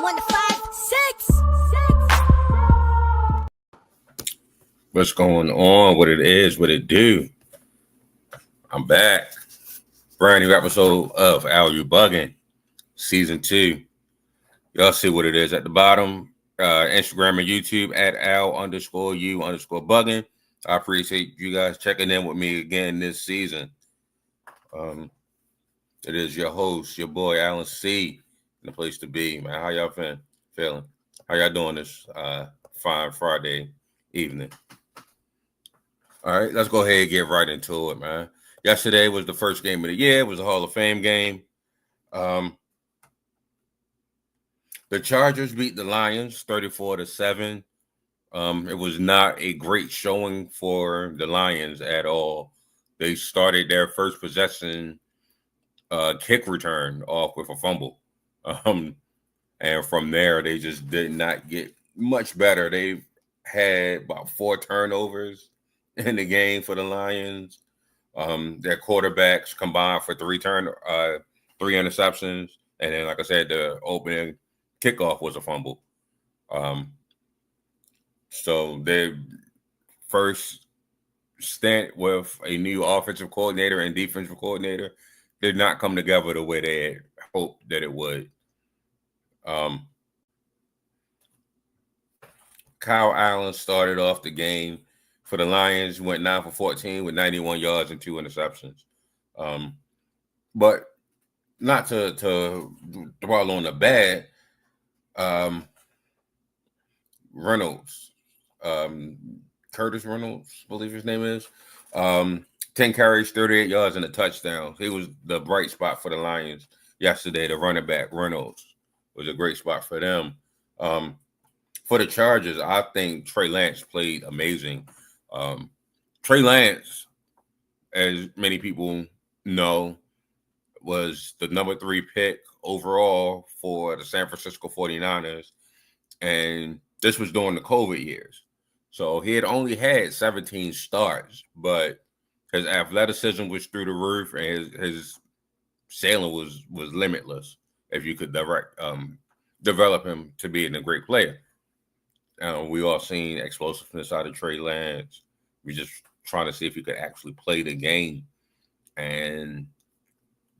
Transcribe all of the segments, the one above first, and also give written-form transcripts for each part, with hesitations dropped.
1 to 5, 6. What's going on? What it is? What it do? I'm back. Brand new episode of All-AUB Season 2. Y'all see what it is at the bottom. Instagram and YouTube at Al_U_bugging. I appreciate you guys checking in with me again this season. It is your host, your boy Alan C. The place to be, man. How y'all feeling? How y'all doing this fine Friday evening? All right, let's go ahead and get right into it, man. Yesterday was the first game of the year. It was a Hall of Fame game. The Chargers beat the Lions 34-7. It was not a great showing for the Lions at all. They started their first possession kick return off with a fumble. And from there, they just did not get much better. They had about 4 turnovers in the game for the Lions. Their quarterbacks combined for 3 interceptions. And then, like I said, the opening kickoff was a fumble. So their first stint with a new offensive coordinator and defensive coordinator did not come together the way they had hoped that it would. Kyle Allen started off the game for the Lions, went 9 for 14 with 91 yards and 2 interceptions. But not to dwell on the bad, Reynolds, Curtis Reynolds, I believe his name is, 10 carries, 38 yards, and a touchdown. He was the bright spot for the Lions yesterday. The running back, Reynolds, was a great spot for them. For the Chargers, I think Trey Lance played amazing. Trey Lance, as many people know, was the number 3 pick overall for the San Francisco 49ers. And this was during the COVID years. So he had only had 17 starts, but his athleticism was through the roof and his sailing was limitless if you could develop him to being a great player. We all seen explosiveness out of Trey Lance. We just trying to see if he could actually play the game. And,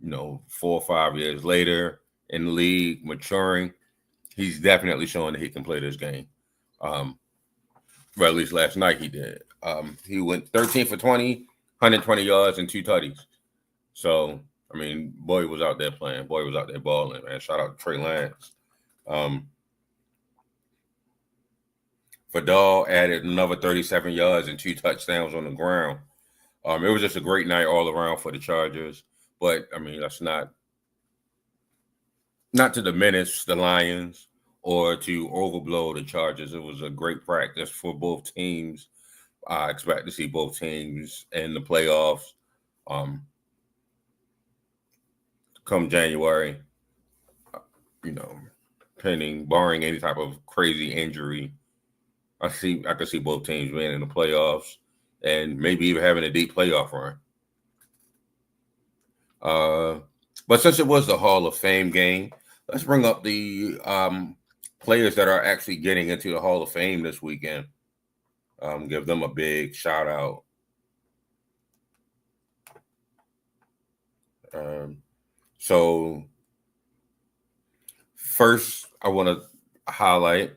4 or 5 years later in the league, maturing, he's definitely showing that he can play this game. Well, at least last night he did. He went 13 for 20, 120 yards, and 2 tutties. So, boy was out there playing. Boy was out there balling, man. Shout out to Trey Lance. Fadal added another 37 yards and 2 touchdowns on the ground. It was just a great night all around for the Chargers. But, that's not to diminish the Lions or to overblow the Chargers. It was a great practice for both teams. I expect to see both teams in the playoffs come January, barring any type of crazy injury. I could see both teams being in the playoffs and maybe even having a deep playoff run. But since it was the Hall of Fame game, let's bring up the players that are actually getting into the Hall of Fame this weekend. Give them a big shout out. So first, I want to highlight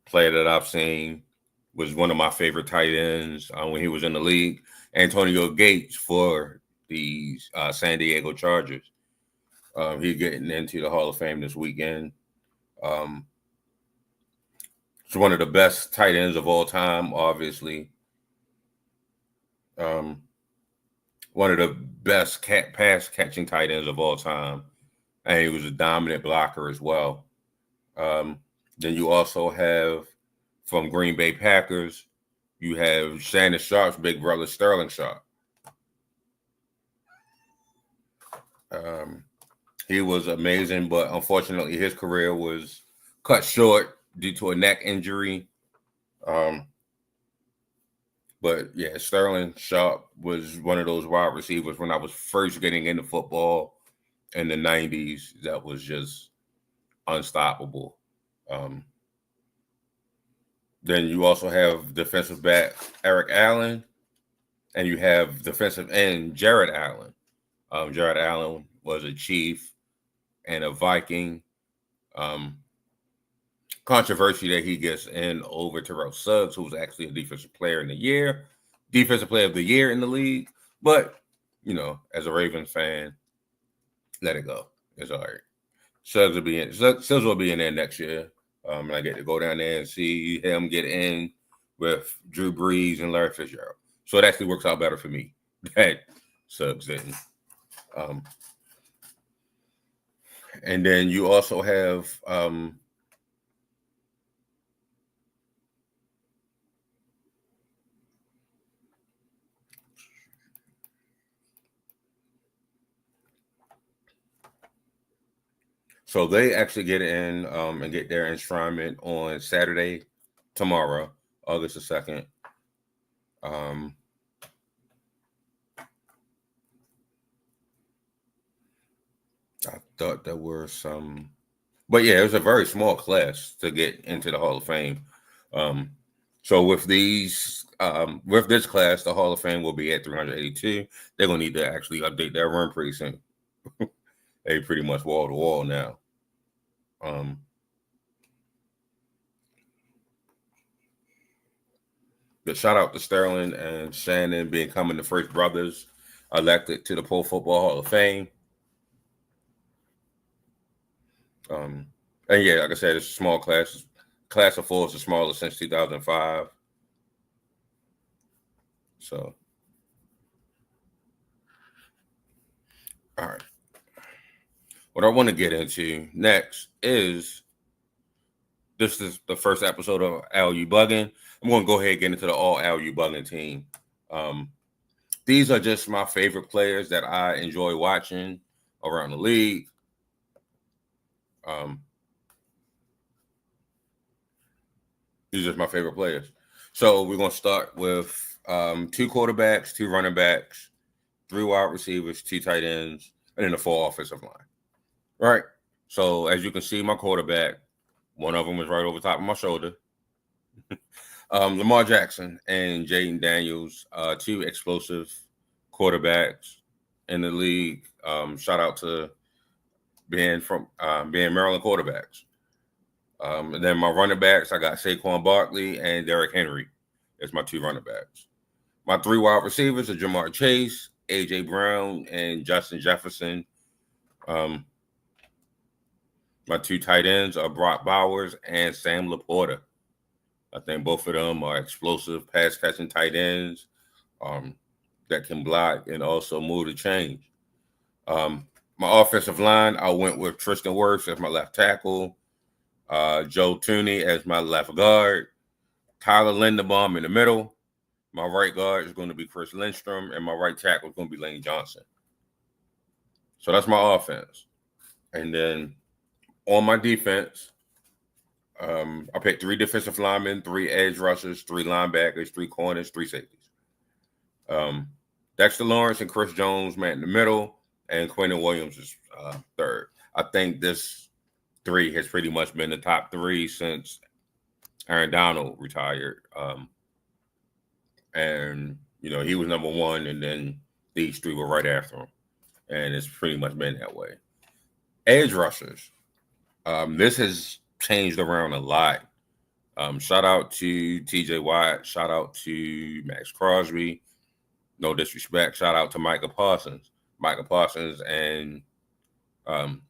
player that I've seen was one of my favorite tight ends when he was in the league, Antonio Gates for the San Diego Chargers. He's getting into the Hall of Fame this weekend. He's one of the best tight ends of all time, obviously. One of the best pass catching tight ends of all time. And he was a dominant blocker as well. Then you also have, from Green Bay Packers, you have Shannon Sharp's big brother, Sterling Sharp. He was amazing, but unfortunately his career was cut short due to a neck injury. But yeah, Sterling Sharp was one of those wide receivers when I was first getting into football in the 90s that was just unstoppable. Then you also have defensive back Eric Allen, and you have defensive end Jared Allen. Jared Allen was a Chief and a Viking. Controversy that he gets in over Terrell Suggs, who was actually a defensive player of the year in the league. But, as a Ravens fan, let it go. It's all right. Suggs will be in there next year. And I get to go down there and see him get in with Drew Brees and Larry Fitzgerald. So it actually works out better for me that Suggs didn't. And then you also have so they actually get in and get their enshrinement on Saturday, tomorrow, August the 2nd. I thought there were some, but yeah, it was a very small class to get into the Hall of Fame. So with this class, the Hall of Fame will be at 382. They're gonna need to actually update that run pretty soon. They pretty much wall to wall now. But shout out to Sterling and Shannon becoming the first brothers elected to the Pro Football Hall of Fame. And yeah, like I said, it's a small class. Class of 4 is the smallest since 2005. So, all right. What I want to get into next is this is the first episode of All-AUB Bugging. I'm going to go ahead and get into the All-AUB Bugging team. These are just my favorite players that I enjoy watching around the league. These are just my favorite players. So we're going to start with 2 quarterbacks, 2 running backs, 3 wide receivers, 2 tight ends, and then a 4 offensive line. Right. So as you can see, my quarterback, one of them is right over top of my shoulder. Lamar Jackson and Jaden Daniels, 2 explosive quarterbacks in the league. Shout out to being Maryland quarterbacks. And then my running backs, I got Saquon Barkley and Derrick Henry as my 2 running backs. My 3 wide receivers are Jamar Chase, A.J. Brown, and Justin Jefferson. My 2 tight ends are Brock Bowers and Sam Laporta. I think both of them are explosive pass-catching tight ends that can block and also move the chains. My offensive line, I went with Tristan Wirfs as my left tackle, Joe Thuney as my left guard, Tyler Linderbaum in the middle. My right guard is going to be Chris Lindstrom, and my right tackle is going to be Lane Johnson. So that's my offense. And then on my defense, I picked 3 defensive linemen, 3 edge rushers, 3 linebackers, 3 corners, 3 safeties. Dexter Lawrence and Chris Jones met in the middle, and Quentin Williams is third. I think this 3 has pretty much been the top 3 since Aaron Donald retired. And, he was number 1, and then these 3 were right after him. And it's pretty much been that way. Edge rushers. This has changed around a lot. Shout out to TJ Watt. Shout out to Max Crosby. No disrespect. Shout out to Micah Parsons. Micah Parsons and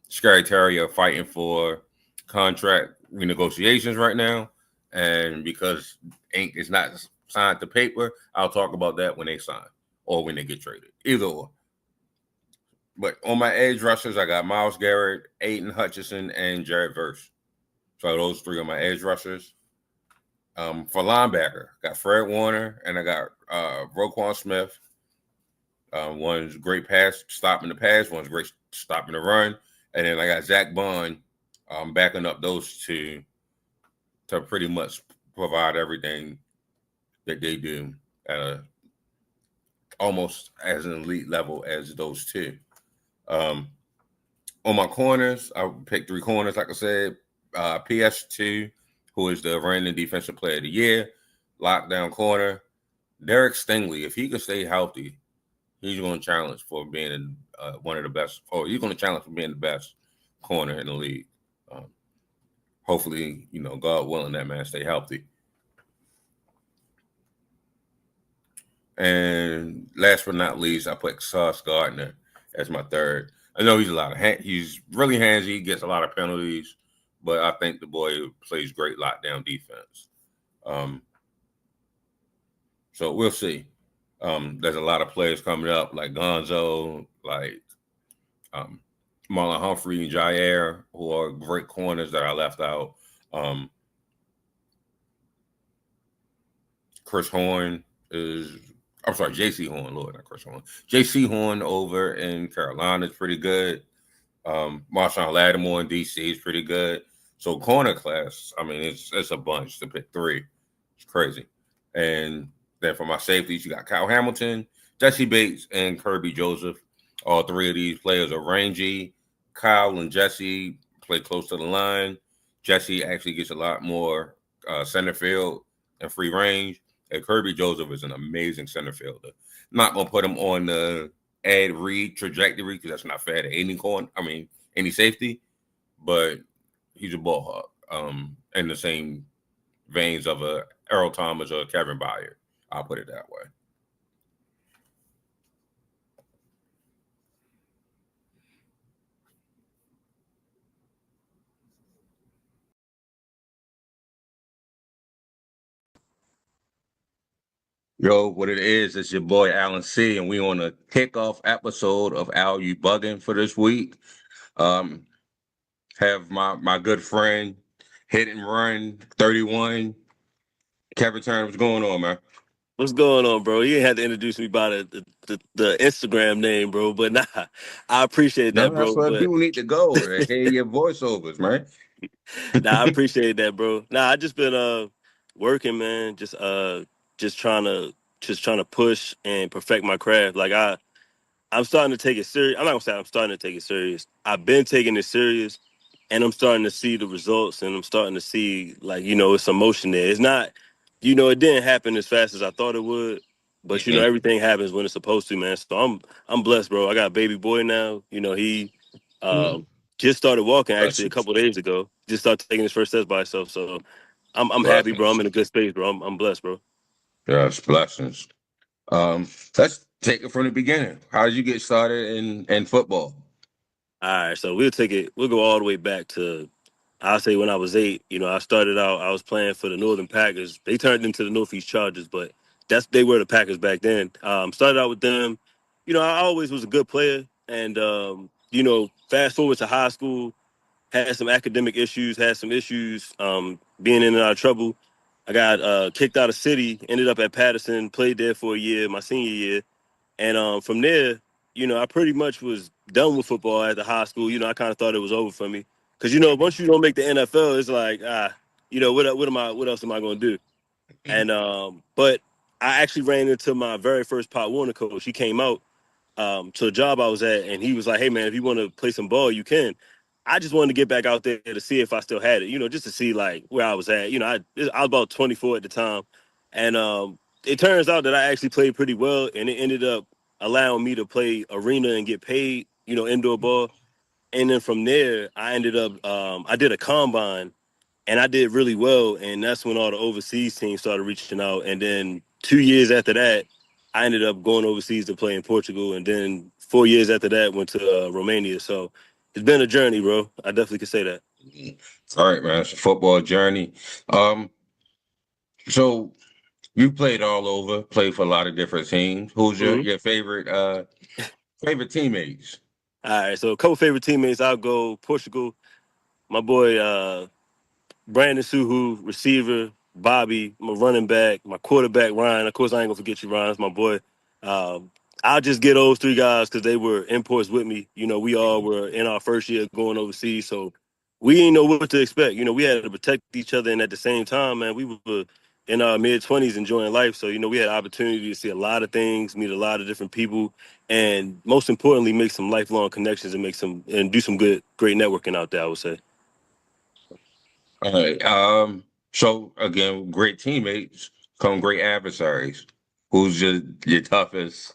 Scary Terry are fighting for contract renegotiations right now. And because ink is not signed to paper, I'll talk about that when they sign or when they get traded. Either or. But on my edge rushers, I got Myles Garrett, Aiden Hutchinson, and Jared Verse. So those 3 are my edge rushers. For linebacker, got Fred Warner, and I got Roquan Smith. One's great pass, stopping the pass. One's great stopping the run. And then I got Zach Bond backing up those 2 to pretty much provide everything that they do at almost as an elite level as those 2. On my corners, I picked 3 corners, like I said. PS2, who is the reigning defensive player of the year, lockdown corner. Derek Stingley, if he can stay healthy, he's going to challenge for being one of the best, or he's going to challenge for being the best corner in the league. Hopefully, God willing, that man stay healthy. And last but not least, I put Sauce Gardner as my third. I know he's really handsy, he gets a lot of penalties, but I think the boy plays great lockdown defense. So we'll see. There's a lot of players coming up, like Gonzo, like Marlon Humphrey and Jair, who are great corners that I left out. Chris Horn J.C. Horn, Lord, not Chris Horn. J.C. Horn over in Carolina is pretty good. Marshawn Lattimore in D.C. is pretty good. So corner class, I mean, it's a bunch to pick 3. It's crazy. And then for my safeties, you got Kyle Hamilton, Jesse Bates, and Kirby Joseph. All 3 of these players are rangy. Kyle and Jesse play close to the line. Jesse actually gets a lot more center field and free range. And Kirby Joseph is an amazing center fielder. Not going to put him on the Ed Reed trajectory because that's not fair to any safety. But he's a ball hawk in the same veins of a Earl Thomas or Kevin Byard. I'll put it that way. Yo, what it is, it's your boy Alan C, and we on a kickoff episode of Al You Bugging for this week. Have my good friend, Hit and Run 31, Kevin Turner. What's going on, man? What's going on, bro? You ain't had to introduce me by the Instagram name, bro. But nah, I appreciate No, that, that's bro. where But people need to go to hear your voiceovers, man. nah, I appreciate that, bro. Nah, I just been working, man. Just trying to push and perfect my craft. Like I'm starting to take it serious. I'm not gonna say I'm starting to take it serious. I've been taking it serious, and I'm starting to see the results, and I'm starting to see it's some motion there. It's not, it didn't happen as fast as I thought it would, but Mm-hmm. everything happens when it's supposed to, man. So I'm blessed, bro. I got a baby boy now. He Mm-hmm. just started walking actually a Blessings. couple of days ago. Just started taking his first steps by himself. So I'm happy, bro. I'm Blessings. in a good space, bro. I'm blessed, bro. Yes, blessings. Let's take it from the beginning. How did you get started in football? All right, so we'll go all the way back to, I'll say when I was 8. I started out, I was playing for the Northern Packers. They turned into the Northeast Chargers, but they were the Packers back then. Started out with them. I always was a good player, and fast forward to high school, had some academic issues, had some issues, being in and out of trouble. I got kicked out of city, ended up at Patterson, played there for a year, my senior year. And from there, I pretty much was done with football at the high school. I kind of thought it was over for me. Because, once you don't make the NFL, it's like, what else am I going to do? And, but I actually ran into my very first Pop Warner coach. He came out to a job I was at, and he was like, hey, man, if you want to play some ball, you can. I just wanted to get back out there to see if I still had it, just to see like where I was at. I was about 24 at the time, and it turns out that I actually played pretty well, and it ended up allowing me to play arena and get paid, indoor ball. And then from there, I ended up I did a combine, and I did really well, and that's when all the overseas teams started reaching out. And then 2 years after that, I ended up going overseas to play in Portugal, and then 4 years after that, went to Romania. So it's been a journey, bro. I definitely could say that. All right, man. It's a football journey. So you played all over, played for a lot of different teams. Who's Mm-hmm. your favorite teammates? All right, so a couple favorite teammates. I'll go Portugal. My boy Brandon Suhu, receiver. Bobby, my running back. My quarterback, Ryan. Of course, I ain't gonna forget you, Ryan. That's my boy. Um, I'll just get those 3 guys because they were imports with me. We all were in our first year going overseas, so we didn't know what to expect. We had to protect each other, and at the same time, man, we were in our mid-20s enjoying life. So, we had opportunity to see a lot of things, meet a lot of different people, and most importantly, make some lifelong connections and do some great networking out there, I would say. All right. So again, great teammates come great adversaries. Who's your toughest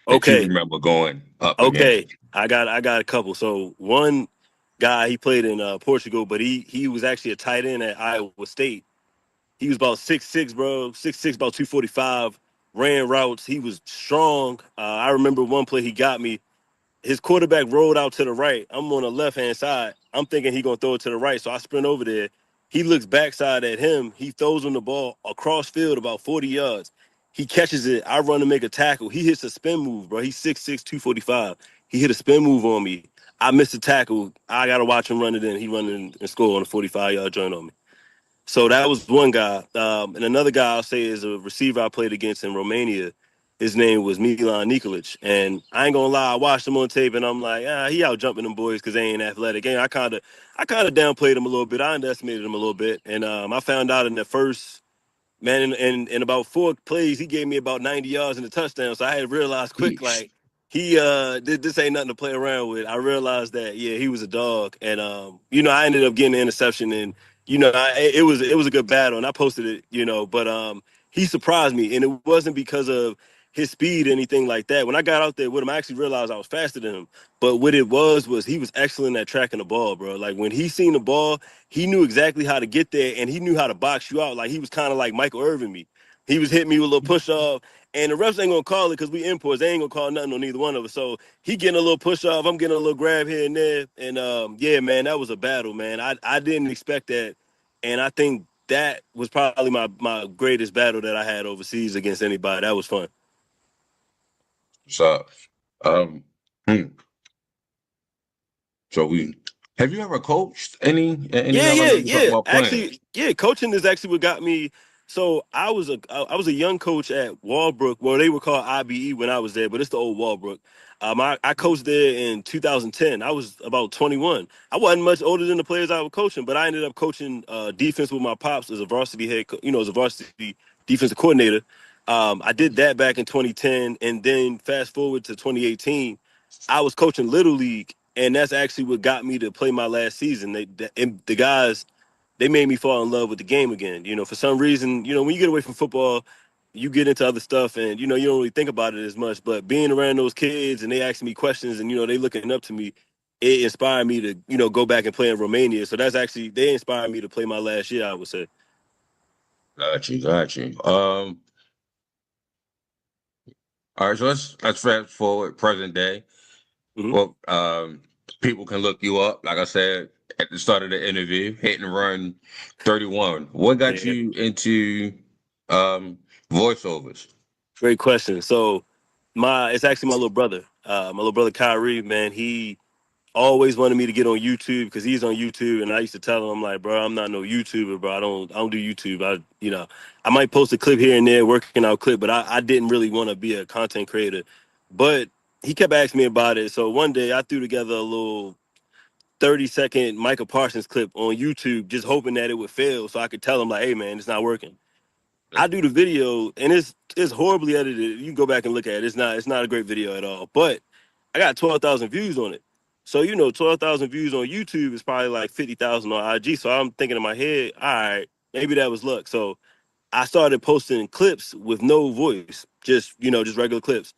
that you Okay. remember going up against? Okay. I got a couple. So one guy, he played in Portugal, but he was actually a tight end at Iowa State. He was about 6'6", bro, 6'6", about 245, ran routes. He was strong. I remember one play he got me. His quarterback rolled out to the right. I'm on the left-hand side. I'm thinking he going to throw it to the right, so I sprint over there. He looks backside at him. He throws him the ball across field about 40 yards. He catches it. I run to make a tackle. He hits a spin move, bro. He's 6'6", 245. He hit a spin move on me. I missed a tackle. I got to watch him run it in. He run in and score on a 45-yard joint on me. So that was one guy. And another guy I'll say is a receiver I played against in Romania. His name was Milan Nikolic. And I ain't gonna lie, I watched him on tape and I'm like, he out jumping them boys because they ain't athletic. And I kinda downplayed him a little bit. I underestimated him a little bit. And I found out in the first man, in about 4 plays, he gave me about 90 yards and a touchdown. So I had realized quick, Each. like, this ain't nothing to play around with. I realized that, yeah, he was a dog. And, I ended up getting an interception and, it was a good battle and I posted it, but, he surprised me and it wasn't because of his speed or anything like that. When I got out there with him, I actually realized I was faster than him. But what it was he was excellent at tracking the ball, bro. Like when he seen the ball, he knew exactly how to get there and he knew how to box you out. Like he was kind of like Michael Irvin me. He was hitting me with a little push off, and the refs ain't gonna call it because we imports. They ain't gonna call nothing on either one of us. So he getting a little push off, I'm getting a little grab here and there, and yeah, man, that was a battle, man. I didn't expect that, and I think that was probably my greatest battle that I had overseas against anybody. That was fun. So, um, hmm. So we have you ever coached any Yeah, level? I yeah, know you talking yeah. about playing. Actually, yeah, coaching is actually what got me. So I was a young coach at Walbrook. Well, they were called IBE when I was there, but it's the old Walbrook. I coached there in 2010. I was about 21. I wasn't much older than the players I was coaching, but I ended up coaching defense with my pops as a varsity as a varsity defensive coordinator. I did that back in 2010, and then fast forward to 2018, I was coaching Little League, and that's actually what got me to play my last season. The guys, they made me fall in love with the game again. For some reason, when you get away from football, you get into other stuff, and you don't really think about it as much. But being around those kids and they asking me questions, and they looking up to me, it inspired me to go back and play in Romania. So that's actually they inspired me to play my last year, I would say. Got you, got you. All right, so let's fast forward present day. Hmm. Well, people can look you up. Like I said at the start of the interview, hit and run 31. What got Yeah, you into um voiceovers? great question. So it's actually my little brother. My little brother Kyrie, man, he always wanted me to get on YouTube because he's on YouTube, and I used to tell him, I'm like, bro, I'm not no YouTuber, bro. I don't do YouTube. I might post a clip here and there, working out clip, but I didn't really want to be a content creator. But he kept asking me about it. So one day I threw together a little 30-second Michael Parsons clip on YouTube, just hoping that it would fail, so I could tell him like, hey man, it's not working. I do the video and it's horribly edited. You can go back and look at it. It's not a great video at all. But I got 12,000 views on it. So 12,000 views on YouTube is probably like 50,000 on IG. So I'm thinking in my head, all right, maybe that was luck. So I started posting clips with no voice, just regular clips.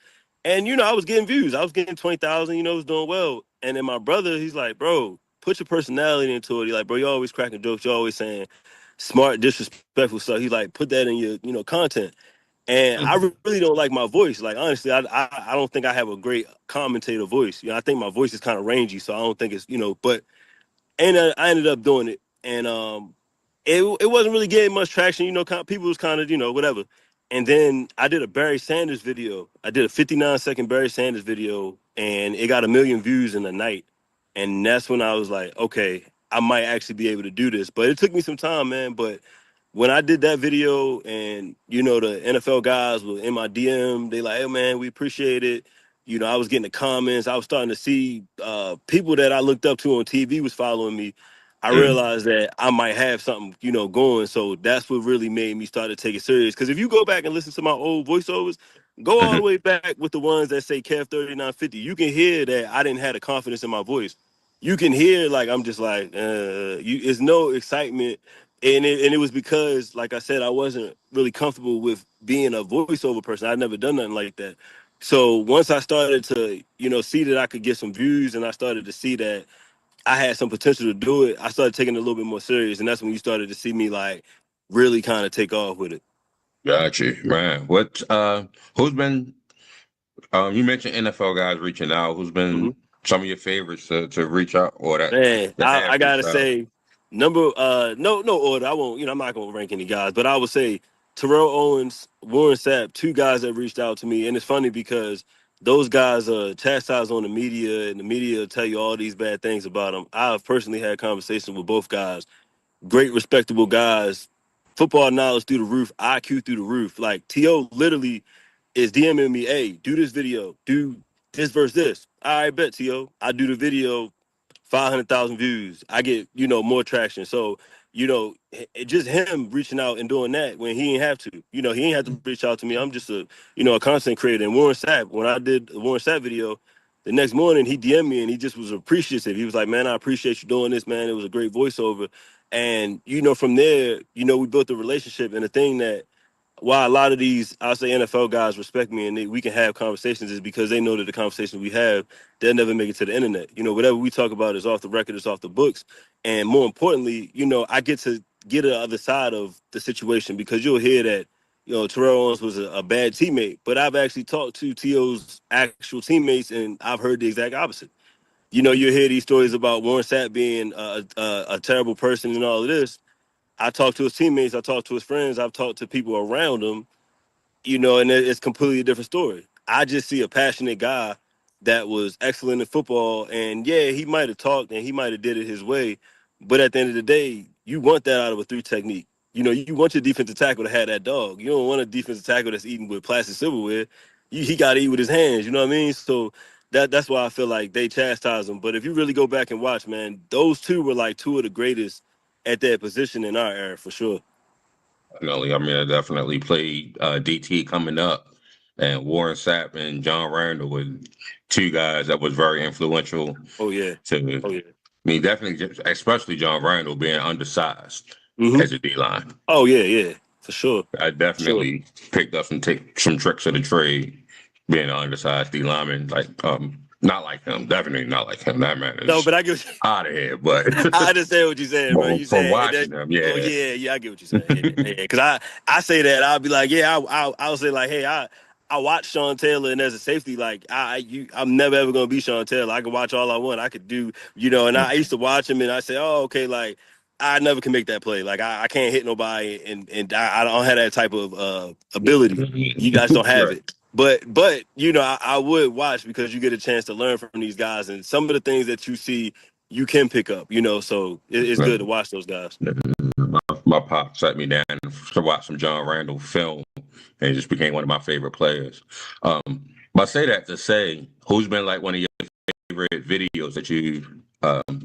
And I was getting views. I was getting 20,000, it was doing well. And then my brother, he's like, bro, put your personality into it. He's like, bro, you're always cracking jokes, you're always saying smart, disrespectful stuff. He's like, put that in your, content. And I Mhm. really don't like my voice. Like honestly, I don't think I have a great commentator voice. I think my voice is kind of rangy, so I don't think it's But and I ended up doing it, and it wasn't really getting much traction. People was kind of whatever. And then I did a Barry Sanders video. I did a 59-second Barry Sanders video, and it got 1 million views in a night. And that's when I was like, okay, I might actually be able to do this. But it took me some time, man. But when I did that video, and the NFL guys were in my DM, they like, hey man, we appreciate it. I was getting the comments. I was starting to see people that I looked up to on TV was following me. I realized that I might have something, going. So that's what really made me start to take it serious. Because if you go back and listen to my old voiceovers, go all the way back with the ones that say Kev 3950, you can hear that I didn't have the confidence in my voice. You can hear like I'm just like, it's no excitement. And it was because, like I said, I wasn't really comfortable with being a voiceover person. I'd never done nothing like that. So once I started to, see that I could get some views, and I started to see that I had some potential to do it, I started taking it a little bit more serious, and that's when you started to see me like really kind of take off with it. Got you, man. Who's been you mentioned NFL guys reaching out. Who's Hmm. been some of your favorites to reach out or Man, that I have gotta reached out? say, no order. I won't, I'm not gonna rank any guys, but I would say Terrell Owens, Warren Sapp, two guys that reached out to me, and it's funny because those guys are chastised on the media, and the media will tell you all these bad things about them. I've personally had conversations with both guys, great, respectable guys, football knowledge through the roof, IQ through the roof. Like T.O. literally is DMing me, hey, do this video, do this versus this. I bet T.O. I do the video, 500,000 views. I get, more traction. So, just him reaching out and doing that when he ain't have to. He ain't have to reach out to me. I'm just a content creator. And Warren Sapp, when I did the Warren Sapp video, the next morning he DM'd me and he just was appreciative. He was like, man, I appreciate you doing this, man. It was a great voiceover. And, from there, we built a relationship. And the thing that why a lot of these, I'll say NFL guys respect me and we can have conversations is because they know that the conversations we have, they'll never make it to the internet. Whatever we talk about is off the record, it's off the books. And more importantly, I get to get the other side of the situation because you'll hear that, Terrell Owens was a bad teammate, but I've actually talked to T.O.'s actual teammates and I've heard the exact opposite. You hear these stories about Warren Sapp being a terrible person and all of this. I talked to his teammates, I talked to his friends, I've talked to people around him, and it's completely a different story. I just see a passionate guy that was excellent in football, and yeah, he might have talked and he might have did it his way, but at the end of the day, you want that out of a three technique. You want your defensive tackle to have that dog. You don't want a defensive tackle that's eating with plastic silverware. He got to eat with his hands. You know what I mean? So that's why I feel like they chastise him. But if you really go back and watch, man, those two were like two of the greatest at that position in our era for sure. Definitely. I mean, I definitely played DT coming up, and Warren Sapp and John Randall were two guys that was very influential Oh yeah, to oh yeah. I mean, definitely, especially John Randall being undersized Hmm. as a D line. Oh yeah, yeah, for sure, I for sure. definitely picked up some tricks of the trade, being an undersized D lineman. Not like him, definitely not like him. That man No, is but I get. out of here. But I understand what you're saying, bro. You from saying that? watching him, Oh yeah, yeah, yeah. I get what you're saying. Yeah, yeah. Because I say that I'll be like, yeah, I'll say like, hey, I watch Sean Taylor, and as a safety, like I'm never ever gonna be Sean Taylor. I can watch all I want. I could do, and I used to watch him, and I say, oh, okay, like I never can make that play. Like I can't hit nobody, and I don't have that type of ability. You guys don't have right. it. But I would watch because you get a chance to learn from these guys, and some of the things that you see you can pick up. So it's good to watch those guys. My pop sat me down to watch some John Randall film, and he just became one of my favorite players. But I say that to say, who's been like one of your favorite videos that you've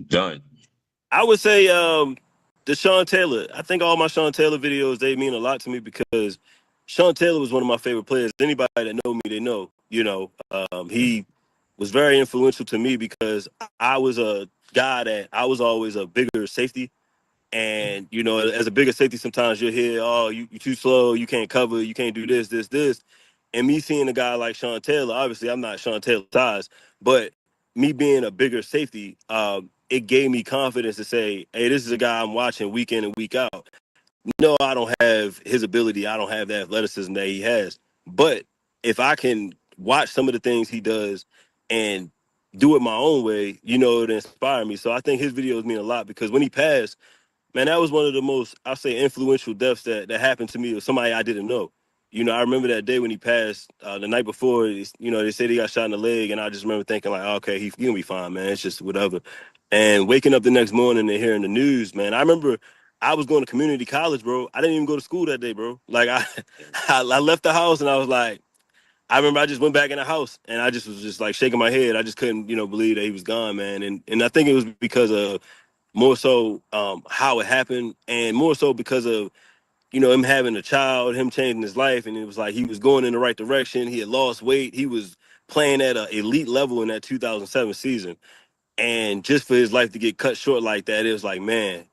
done? I would say the Sean Taylor. I think all my Sean Taylor videos, they mean a lot to me because Sean Taylor was one of my favorite players. Anybody that know me, they know. He was very influential to me because I was a guy that I was always a bigger safety. And as a bigger safety, sometimes you'll hear, "Oh, you too slow. You can't cover. You can't do this, this, this." And me seeing a guy like Sean Taylor, obviously I'm not Sean Taylor size, but me being a bigger safety, it gave me confidence to say, "Hey, this is a guy I'm watching week in and week out." No, I don't have his ability. I don't have that athleticism that he has. But if I can watch some of the things he does and do it my own way, it inspire me. So I think his videos mean a lot because when he passed, man, that was one of the most, I'll say, influential deaths that happened to me or somebody I didn't know. I remember that day when he passed, the night before, they said he got shot in the leg, and I just remember thinking, like, oh, okay, he gonna be fine, man. It's just whatever. And waking up the next morning and hearing the news, man, I remember I was going to community college, bro. I didn't even go to school that day, bro. Like, I left the house, and I was like, I remember I just went back in the house, and I just was just like shaking my head. I just couldn't, believe that he was gone, man. And I think it was because of more so how it happened, and more so because of him having a child, him changing his life, and it was like he was going in the right direction. He had lost weight. He was playing at an elite level in that 2007 season, and just for his life to get cut short like that, it was like, man,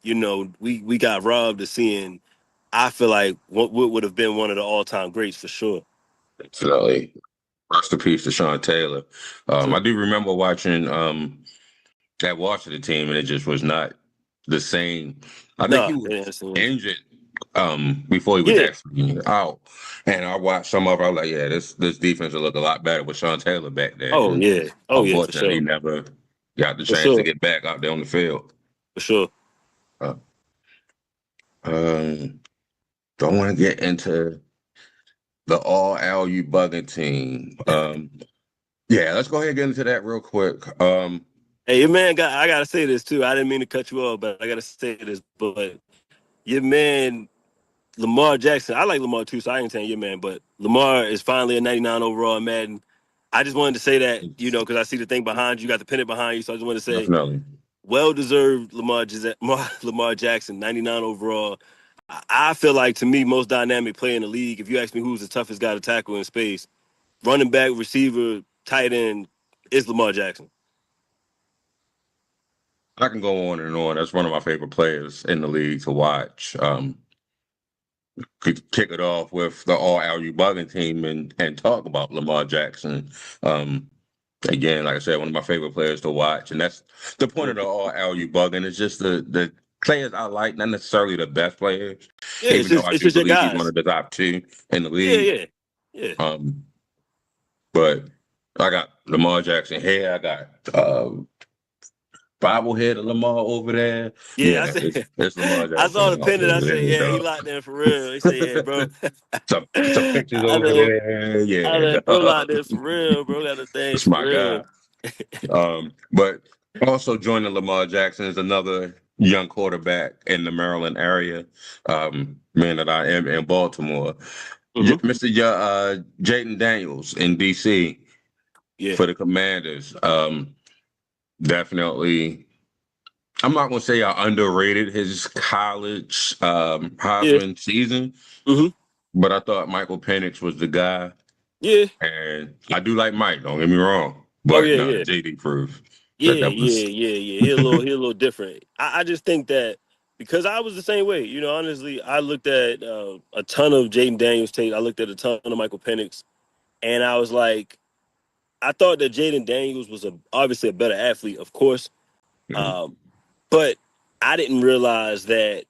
we got robbed of seeing. I feel like what would have been one of the all time greats for sure. Definitely. Rest in peace to Sean Taylor. I So do remember watching that Washington team, and it just was not the same. I think he no, was yeah, injured before he was yeah. actually out. And I watched some of it. I was like, yeah, this defense will look a lot better with Sean Taylor back there. Oh And yeah, oh yeah, for unfortunately, he sure, never got the for chance to sure, get back out there on the field. for sure. Uh, um, don't want to get into the All-AUB bugging team. Yeah, let's go ahead and get into that real quick. Hey, your man I gotta say this too. I didn't mean to cut you off, but I gotta say this. But your man Lamar Jackson, I like Lamar too, so I ain't saying your man, but Lamar is finally a 99 overall in Madden. I just wanted to say that, It's because I see the thing behind you, got the pennant behind you, so I just wanted to say, definitely. well deserved Lamar Jackson, 99 overall. I feel like to me, most dynamic player in the league. If you ask me who's the toughest guy to tackle in space, running back, receiver, tight end, is Lamar Jackson. I can go on and on. That's one of my favorite players in the league to watch. Could kick it off with the All-AU bugging team and talk about Lamar Jackson. Um, Again, like I said, one of my favorite players to watch, and that's the point of the All-AU bugging. It's just the players I like, not necessarily the best players, Yeah, it's even though just I it's do just your believe he's one guys. of the top two in the Yeah, league. yeah, yeah, Um, but I got Lamar Jackson here. I got bobblehead of Lamar over there. yeah. I Yeah, said, it's Lamar I saw Jackson the all pennant. I over said, there, yeah, he dog. locked in for real. He said, yeah, bro. Some pictures I over said, there. I Yeah, said, bro, locked dog. in for real, bro. Got the thing That's for my real. guy. But also joining Lamar Jackson is another young quarterback in the Maryland area. Man that I am in Baltimore. Hmm. Mr. Jaden Daniels in DC Yeah, for the Commanders. Definitely. I'm not gonna say I underrated his college yeah. Heisman season, Hmm. but I thought Michael Penix was the guy. Yeah. And I do like Mike, don't get me wrong. Oh But yeah, no, yeah. JD proved Yeah, that that yeah, was yeah, yeah. He a little different. I just think that because I was the same way. Honestly, I looked at a ton of Jaden Daniels tape. I looked at a ton of Michael Penix, and I was like, I thought that Jaden Daniels was obviously a better athlete, of course, Mhm. um, but I didn't realize that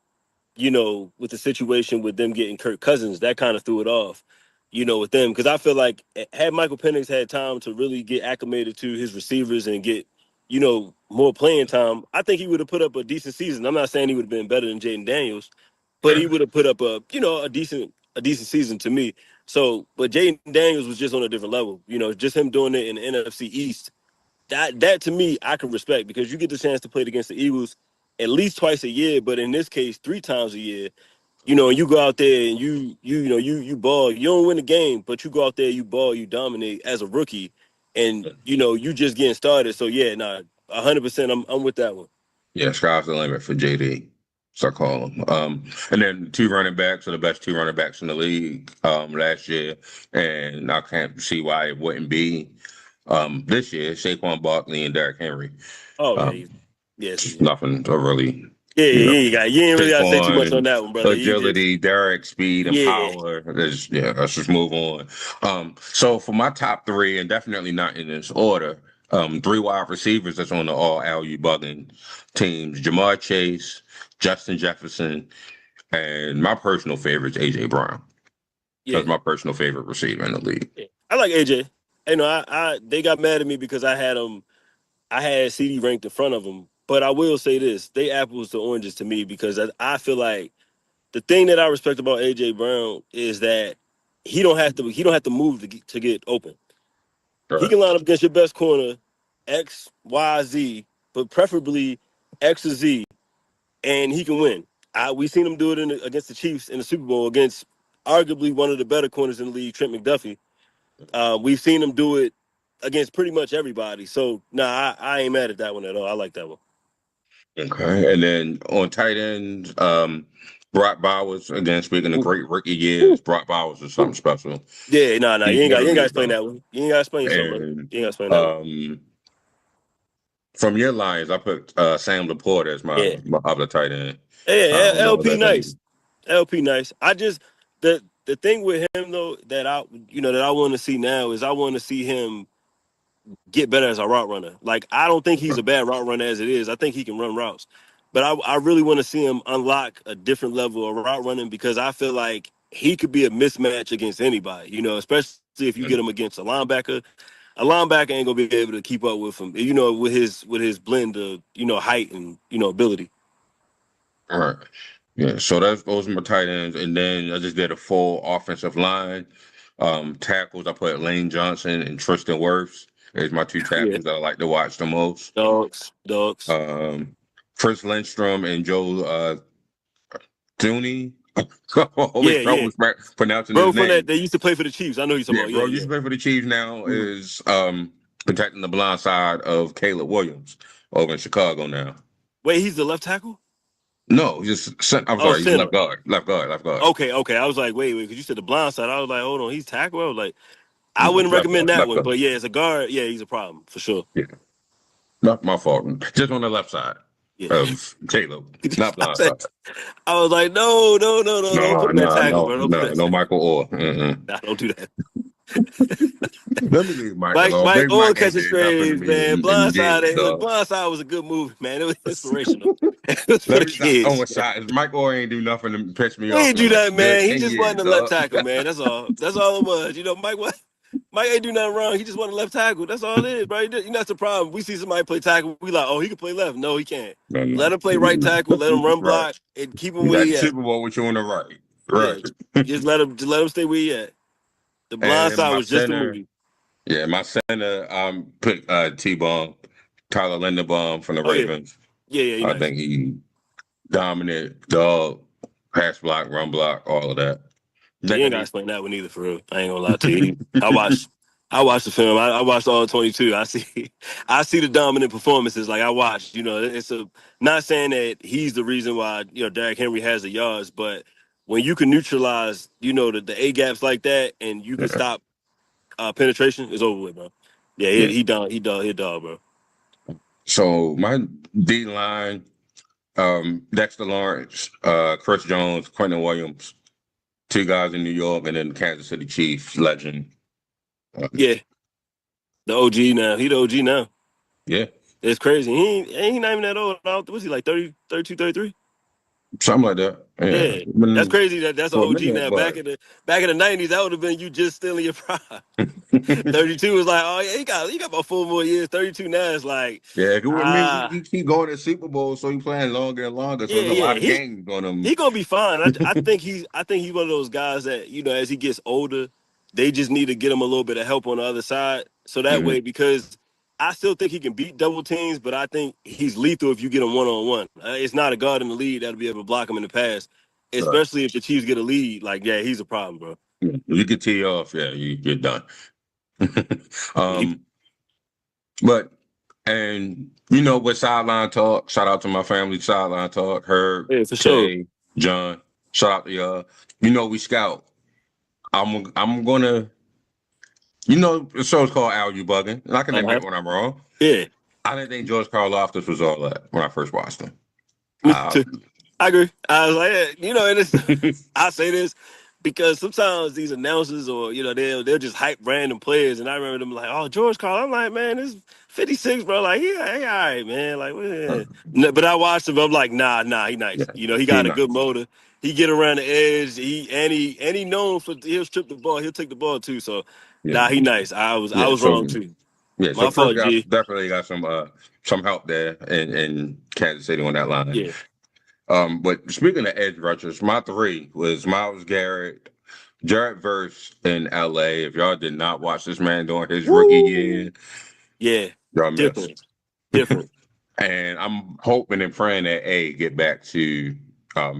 with the situation with them getting Kirk Cousins, that kind of threw it off, with them. Because I feel like had Michael Penix had time to really get acclimated to his receivers and get, more playing time, I think he would have put up a decent season. I'm not saying he would have been better than Jaden Daniels, but he would have put up a decent season to me. So, but Jaden Daniels was just on a different level. Just him doing it in the NFC East, that to me I can respect because you get the chance to play against the Eagles at least twice a year, but in this case 3 times a year. And you go out there and you ball. You don't win the game, but you go out there, you ball, you dominate as a rookie, and you just getting started. So yeah, nah, 100%. I'm with that one. Yeah, sky's the limit for JD. So I call him. And then two running backs are the best two running backs in the league last year, and I can't see why it wouldn't be this year. Saquon Barkley and Derrick Henry. Oh yeah, Um, yes, just yeah, nothing to really, yeah, you know, you ain't really gotta say too much on Saquon, that one, brother. You just agility, Derrick, speed, and yeah, power. Let's just move on. So for my top three, and definitely not in this order, three wide receivers that's on the All-AU bugging teams: Jamar Chase, Justin Jefferson, and my personal favorite is AJ Brown. yeah, That's my personal favorite receiver in the league. yeah. I like AJ. I they got mad at me because I had CD ranked in front of them. But I will say this: they apples to oranges to me because I feel like the thing that I respect about AJ Brown is that he don't have to move to get open. He Right. can line up against your best corner, X, Y, Z, but preferably X or Z, and he can win. We seen him do it against the Chiefs in the Super Bowl against arguably one of the better corners in the league, Trent McDuffie. We've seen him do it against pretty much everybody. So, nah, I ain't mad at that one at all. I like that one. Okay. And then on tight ends, Brock Bowers, again, speaking of great rookie years, Brock Bowers is something special. Yeah, no, He's you ain't got to literally explain done. that one. You ain't got to explain yourself, bro. And You ain't got to explain that one. from your Lions, I put Sam Laporte as Yeah, my other tight end. I yeah, don't know LP that nice, thing. LP nice. I just the thing with him though that I want to see now is I want to see him get better as a route runner. Like I don't think he's a bad route runner as it is. I think he can run routes, but I really want to see him unlock a different level of route running because I feel like he could be a mismatch against anybody. Especially if you get him against a linebacker. A linebacker ain't gonna be able to keep up with him. With his blend of height and ability. All right. Yeah, so those are my tight ends, and then I just did a full offensive line. Tackles, I put Lane Johnson and Tristan Wirfs as my two Yeah, tackles that I like to watch the most. dogs. Chris Lindstrom and Joe Thuney. Always Yeah, yeah. trouble pronouncing his Bro, from that name. they used to play for the Chiefs. I know he's talking Yeah, about. Yeah, bro, used yeah. to play for the Chiefs. Now Mhm. is protecting the blind side of Caleb Williams over in Chicago now. Wait, he's the left tackle. No, I'm Oh, sorry, he's center. left guard, left guard, left guard. Okay, okay. I was like, wait, because you said the blind side. I was like, hold on, he's tackle. I was like, I No, wouldn't left recommend guard, that left one. guard. But yeah, as a guard, yeah, he's a problem for sure. Yeah, not my fault. Just on the left side Yeah. of Caleb, not I blind said, side. I was like, no, no, no, no, don't No, put him at no, tackle, no, bro. Don't put him no, at no, tackle. Michael Orr. Mm-mm. Nah, don't do that. Let me leave Mike Mike, alone. Mike, Maybe all Mike ain't catching did nothing to strays, me man. in years, Look, dog. Blindside was a good movie, man. It was inspirational. It was for Let the me stop kids. throwing shots. Mike Orr ain't do nothing to piss me We off ain't in do like that, good man. He 10 just years, wasn't a left dog. tackle, man. That's all. That's all it was. Mike ain't do nothing wrong. He just wasn't a left tackle. That's all it is, bro. That's the problem. We see somebody play tackle, we like, oh, he can play left. No, he can't. No, no. Let him play right tackle. Let him run Right. block and keep him You where got the he at. Super Bowl with you on the right. Yeah, Right. just let him stay where he at. The blind And side my was just a center, movie. yeah, my center, put T-Bomb, Tyler Linderbaum from the Oh yeah, Ravens. yeah, yeah. He I nice. think he dominant, dog, pass block, run block, all of that. Yeah, you Neck ain't of gotta the explain that one either, for real. I ain't gonna lie to you. I watched the film. I watched all 22. I see the dominant performances. Like I watched. It's not saying that he's the reason why Derrick Henry has the yards, but when you can neutralize the A gaps like that, and you can stop penetration, it's over with, bro. Yeah, he yeah. he done he dog, bro. So my D line, Dexter Lawrence, Chris Jones, Quentin Williams, two guys in New York, and then Kansas City Chiefs legend. Yeah, the OG now. He the OG now. Yeah, It's crazy. He ain't not even that old. Was he like 30, 32, 33? something like that. Yeah, Yeah, that's been crazy. That's an for a OG minute, now. but Back in the 90s, that would have been you just still in your prime. 32 was like, oh yeah, he got about 4 more years. 32 now is like, yeah, I mean, ah, he keep going to Super Bowl, so he playing longer and longer. So yeah, there's a lot yeah. of He games on him. he gonna be fine. I think he's one of those guys that as he gets older, they just need to get him a little bit of help on the other side, so that Mhm. way because. I still think he can beat double teams, but I think he's lethal if you get him one-on-one. It's not a guard in the league that'll be able to block him in the pass, Right. especially if the Chiefs get a lead. Like, yeah, he's a problem, bro. You can tee off, yeah, you're done. He, um, but with sideline talk, shout out to my family, sideline talk, Herb, yeah, for sure. Tay, John, shout out to y'all. We scout. I'm gonna, the show's called Al You Bugging, and I can Uh-huh. admit when I'm wrong. Yeah, I didn't think George Karlaftis was all that when I first watched him. me Uh, too. I agree. I was like, and I say this because sometimes these announcers or they'll just hype random players, and I remember them like, oh, George Carl. I'm like, man, this 56, bro. Like, he all right, man. Like, uh, No, but I watched him. I'm like, nah, he yeah, nice. He he got a not. good motor. He get around the edge. He known for he'll strip the ball. He'll take the ball too. So, Yeah, nah, he nice. I yeah. was wrong too. So My Chris fault, got G. definitely got some help there in Kansas City on that line. Yeah, But speaking of edge rushers, my three was Miles Garrett, Jared Verse in LA. If y'all did not watch this man during his rookie woo, year, yeah, y'all missed. different, different. And I'm hoping and praying that A get back to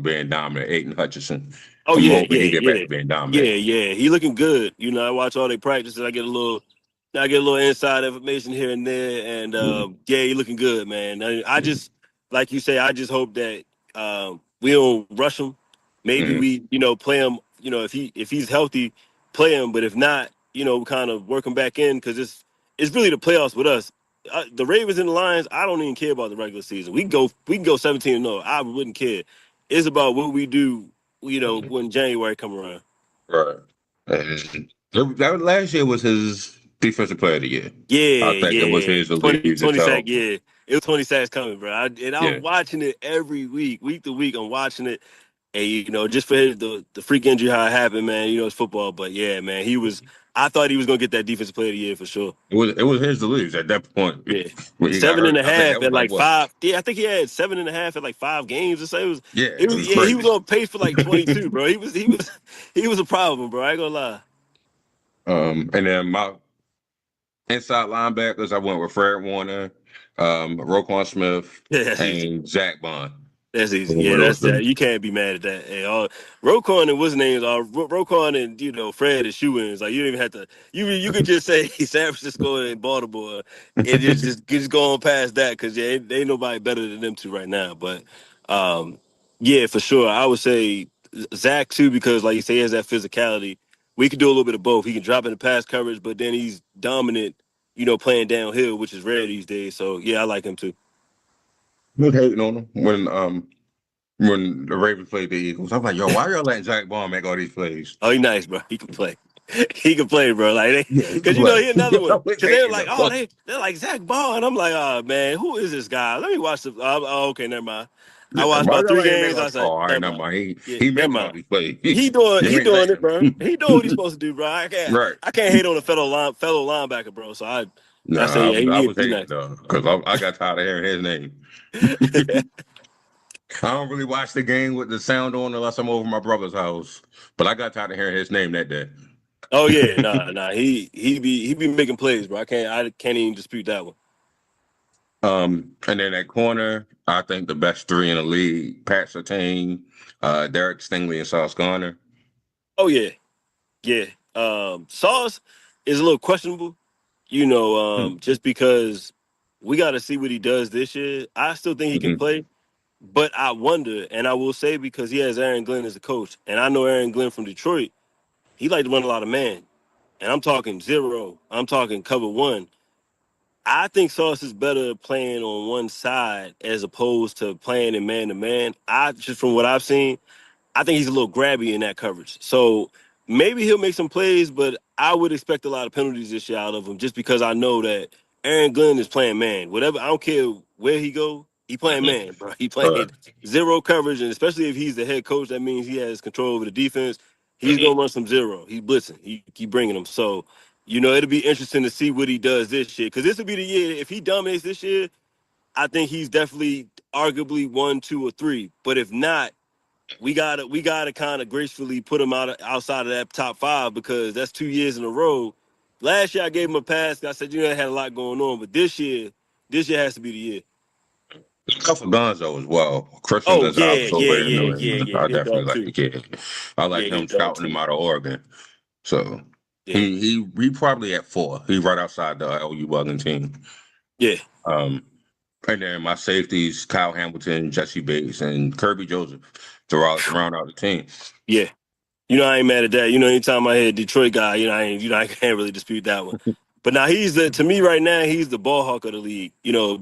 being dominant. Aiden Hutchinson. Oh I'm yeah, hoping yeah, he get back yeah, to being dominant. yeah. He looking good. I watch all their practices. I get a little inside information here and there, and Mhm. yeah, he looking good, man. I just like you say, I just hope that we don't rush him. Maybe Mhm. we, play him. If he's healthy, play him. But if not, kind of work him back in because it's really the playoffs with us. The Ravens and the Lions, I don't even care about the regular season. We can go 17-0. I wouldn't care. It's about what we do. When January come around. Right. And that last year was his defensive player of the year. Yeah, I think it was yeah. his to 20 lead the 20 sack, total. yeah. It was 20 sacks coming, bro. And I'm Yeah. watching it every week to week. I'm watching it. And, just for the freak injury, how it happened, man, it's football. But, yeah, man, I thought he was going to get that defensive player of the year for sure. It was his to lose at that point Yeah. when he got Seven and hurt. a I think that half was at like like what? five. Yeah, I think he had 7.5 at like 5 games or so. Yeah, It it was was yeah, he was crazy. on pace for like 22, bro. He was a problem, bro. I ain't gonna lie. And then my inside linebackers, I went with Fred Warner, Roquan Smith, Yeah, that's easy. and Zach Bond. That's easy. Went Yeah, with those that's three. that. You can't be mad at that. Hey, Roquan and what's his name? Roquan and Fred is shoe-ins. Like you don't even have to. You could just say San Francisco and Baltimore, and just go on past that because yeah, ain't nobody better than them two right now. But yeah, for sure, I would say Zach too because like you say, he has that physicality. We could do a little bit of both. He can drop in the pass coverage, but then he's dominant. Playing downhill, which is rare these days. So yeah, I like him too. Was hating on him when the Ravens played the Eagles. I'm like, yo, why y'all letting Zach Bond make all these plays? Oh, he nice, bro. He can play. He can play, bro. Like, Yeah, he can cause play. he another I one. was Cause they're hating like, him. oh, they're like Zach Ball, and I'm like, oh man, who is this guy? Let me watch the. Oh, okay, never mind. I watched Why about y'all three letting him make games. all? I was Oh, like, all right, never never mind. mind. He Yeah, he never making all mind. these plays. He doing You he ain't doing letting it, bro. him. He doing what he's supposed to do, bro. I can't Right. I can't hate on a fellow linebacker, bro. So I say, Nah, yeah, I he was he hating nice. though because I got tired of hearing his name. I don't really watch the game with the sound on unless I'm over my brother's house. But I got tired of hearing his name that day. Oh yeah, nah. He be making plays, bro. I can't even dispute that one. And then at corner, I think the best three in the league: Pat Surtain, Derek Stingley, and Sauce Garner. Oh yeah, yeah. Sauce is a little questionable, just because we got to see what he does this year. I still think he can Mm-hmm. play, but I wonder, and I will say because he has Aaron Glenn as a coach, and I know Aaron Glenn from Detroit, he like to run a lot of man, and I'm talking zero, I'm talking cover one. I think Sauce is better playing on one side as opposed to playing in man to man. I just from what I've seen, I think he's a little grabby in that coverage. So maybe he'll make some plays, but I would expect a lot of penalties this year out of him just because I know that Aaron Glenn is playing man. Whatever, I don't care where he go, he playing Mm-hmm. man, bro. He Uh, playing zero coverage, and especially if he's the head coach, that means he has control over the defense. He's mhm. gonna run some zero. He's blitzing. He bringing them. So it'll be interesting to see what he does this year because this will be the year if he dominates this year. I think he's definitely arguably 1, 2, or 3. But if not, we gotta kind of gracefully put him outside of that top five because that's 2 years in a row. Last year I gave him a pass. I said I had a lot going on, but this year has to be the year. Go for Gonzo as well. Christian Oh yeah, Gonzalez yeah, over in yeah, New yeah, England. yeah. I He a definitely dog like too. the kid. I Yeah, like he a him dog scouting him too. out of Oregon. So Yeah, he probably at 4. He's right outside the LU team. yeah, Um, and then my safeties: Kyle Hamilton, Jesse Bates, and Kirby Joseph to round out the team. yeah. I ain't mad at that. Anytime I hear a Detroit guy, I can't really dispute that one. But now to me right now, he's the ball hawk of the league.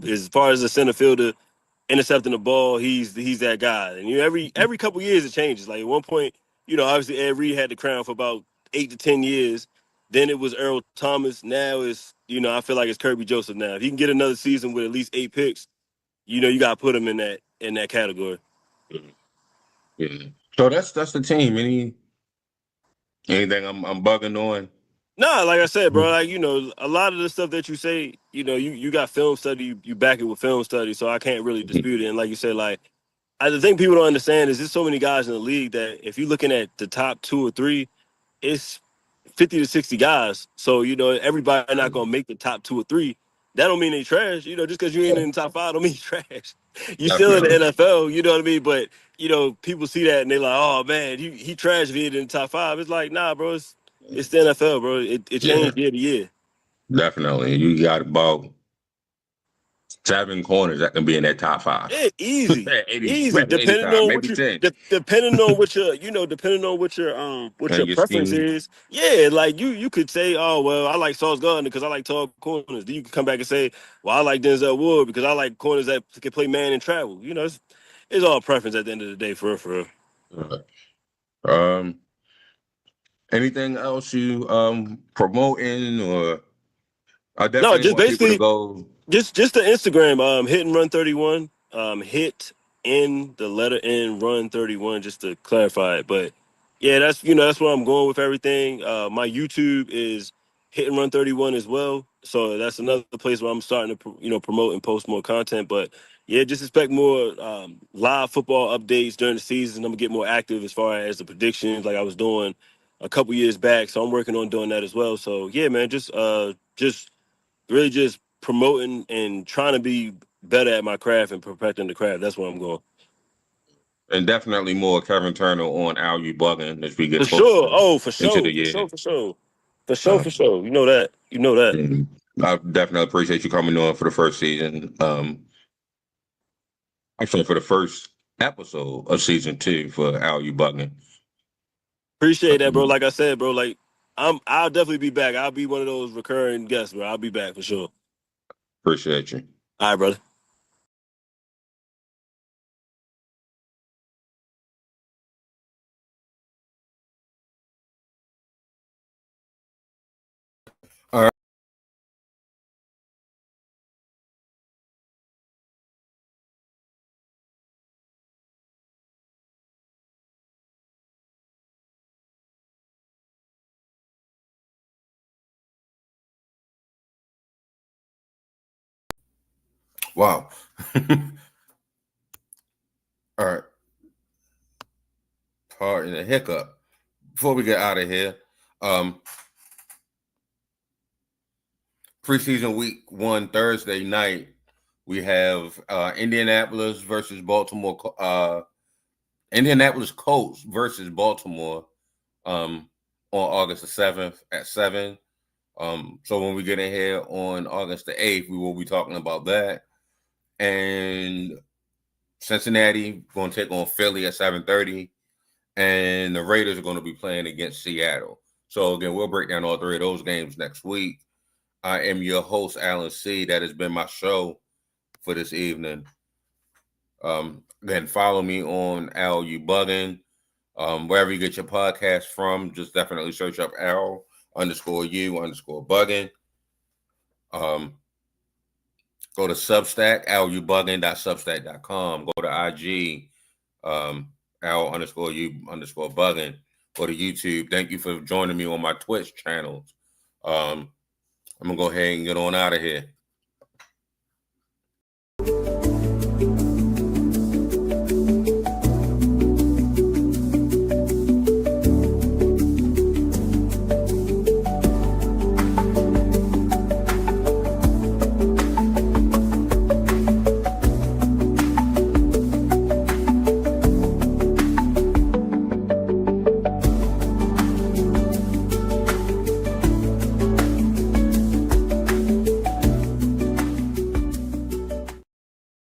As far as the center fielder intercepting the ball, he's that guy. And every couple years it changes. Like at one point, obviously Ed Reed had the crown for about 8 to 10 years. Then it was Earl Thomas. Now I feel like it's Kirby Joseph now. If he can get another season with at least 8 picks, you got to put him in that category. Yeah. So that's the team. Anything I'm bugging on? Nah, like I said, bro, like a lot of the stuff that you say, you got film study, you back it with film study, so I can't really dispute it. And like you said, like the thing people don't understand is there's so many guys in the league that if you're looking at the top 2 or 3, it's 50 to 60 guys. So everybody not gonna make the top 2 or 3. That don't mean they trash. Just because you ain't in the top five don't mean you trash. You still in the Definitely. NFL. You know what I mean? But people see that and they like, oh man, he trash if he ain't in the top five. It's like, nah, bro. It's the NFL, bro. It Yeah, changed year to year. definitely. You got about 7 corners that can be in that top 5. Yeah, easy, 80, Depending 85, on maybe what you, 10. depending on what your, depending on what And your your preference scheme. is. Yeah, like you could say, oh well, I like Sauce Gardner because I like tall corners. Then you can come back and say, well, I like Denzel Ward because I like corners that can play man and travel. It's all preference at the end of the day, for real, for real. Um, anything else you promoting, or I No, definitely just want people to basically go. just the Instagram, hit and run 31. Hit in the letter N run 31, just to clarify it. But yeah, that's where I'm going with everything. My YouTube is hit and run 31 as well. So that's another place where I'm starting to promote and post more content. But yeah, just expect more live football updates during the season. I'm gonna get more active as far as the predictions, like I was doing a couple years back. So I'm working on doing that as well. So yeah, man, just really just promoting and trying to be better at my craft and perfecting the craft. That's where I'm going. And definitely more Kevin Turner on Al Bugging as we get For sure. closer Oh, for into the sure. For year. sure. For sure. For sure. Uh, For sure. You know that. You know that. and I definitely appreciate you coming on for the first season. Actually, for the first episode of season 2 for Al Bugging. Appreciate that, bro. Like I said, bro, like I'll definitely be back. I'll be one of those recurring guests, bro. I'll be back for sure. Appreciate you. All right, brother. All right. Wow. All right. Pardon the hiccup. Before we get out of here, preseason week 1 Thursday night, we have Indianapolis versus Baltimore. Indianapolis Colts versus Baltimore on August the 7th at 7. So when we get in here on August the 8th, we will be talking about that. And Cincinnati going to take on Philly at 7:30. And the Raiders are going to be playing against Seattle. So again, we'll break down all 3 of those games next week. I am your host, Alan C. That has been my show for this evening. Again, follow me on All-AUB Bugging. Wherever you get your podcast from, just definitely search up Al_U_bugging. Go to Substack, alubugging.substack.com. Go to IG, Al_U_bugging. Go to YouTube. Thank you for joining me on my Twitch channels. I'm going to go ahead and get on out of here.